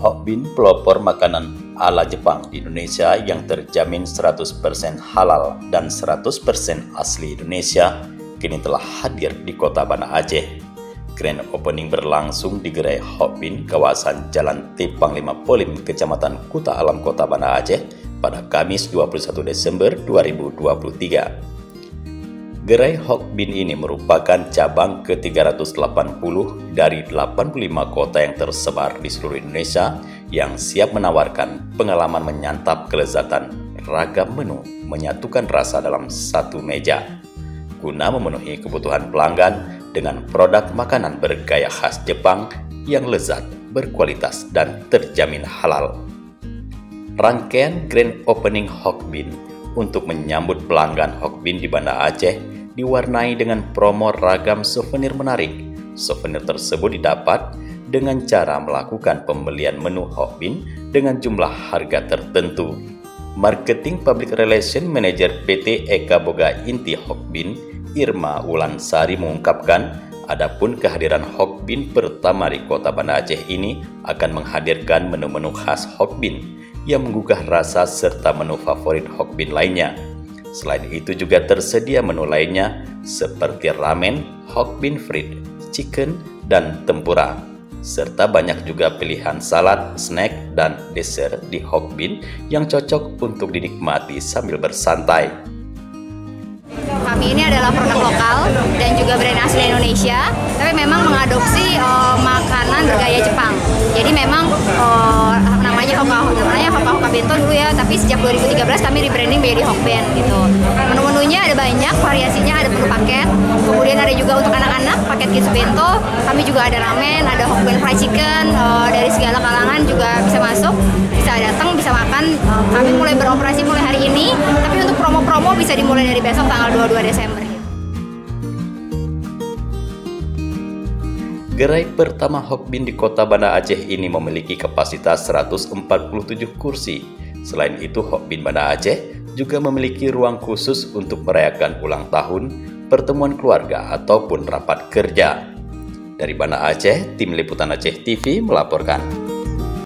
Hokbin pelopor makanan ala Jepang di Indonesia yang terjamin 100% halal dan 100% asli Indonesia kini telah hadir di kota Banda Aceh. Grand opening berlangsung di Gerai Hokbin kawasan Jalan T Panglima Polim, Kecamatan Kuta Alam, Kota Banda Aceh pada Kamis 21 Desember 2023. Gerai Hokbin ini merupakan cabang ke-380 dari 85 kota yang tersebar di seluruh Indonesia yang siap menawarkan pengalaman menyantap kelezatan ragam menu menyatukan rasa dalam satu meja guna memenuhi kebutuhan pelanggan dengan produk makanan bergaya khas Jepang yang lezat, berkualitas, dan terjamin halal. Rangkaian Grand Opening Hokbin untuk menyambut pelanggan Hokbin di Banda Aceh diwarnai dengan promo ragam souvenir menarik. Souvenir tersebut didapat dengan cara melakukan pembelian menu Hokbin dengan jumlah harga tertentu. Marketing Public Relation Manager PT Eka Boga Inti Hokbin, Irma Wulansari mengungkapkan, adapun kehadiran Hokbin pertama di kota Banda Aceh ini akan menghadirkan menu-menu khas Hokbin yang menggugah rasa serta menu favorit Hokbin lainnya. Selain itu juga tersedia menu lainnya seperti ramen, Hokbin fried, chicken, dan tempura. Serta banyak juga pilihan salad, snack, dan dessert di Hokbin yang cocok untuk dinikmati sambil bersantai. Kami ini adalah produk lokal dan juga brand asli Indonesia, tapi memang mengadopsi makanan bergaya Jepang. Jadi memang namanya Hoka Bento dulu ya, tapi sejak 2013 kami rebranding menjadi Hokben gitu. Menu-menunya ada banyak, variasinya ada menu paket, kemudian ada juga untuk anak-anak paket kids bento. Kami juga ada ramen, ada Hokben fried chicken, dari segala kalangan juga bisa masuk, bisa datang, bisa makan. Kami mulai beroperasi mulai hari ini, tapi untuk promo-promo bisa dimulai dari besok tanggal 22 Desember. Gerai pertama Hokbin di kota Banda Aceh ini memiliki kapasitas 147 kursi. Selain itu, Hokbin Banda Aceh juga memiliki ruang khusus untuk merayakan ulang tahun, pertemuan keluarga, ataupun rapat kerja. Dari Banda Aceh, Tim Liputan Aceh TV melaporkan.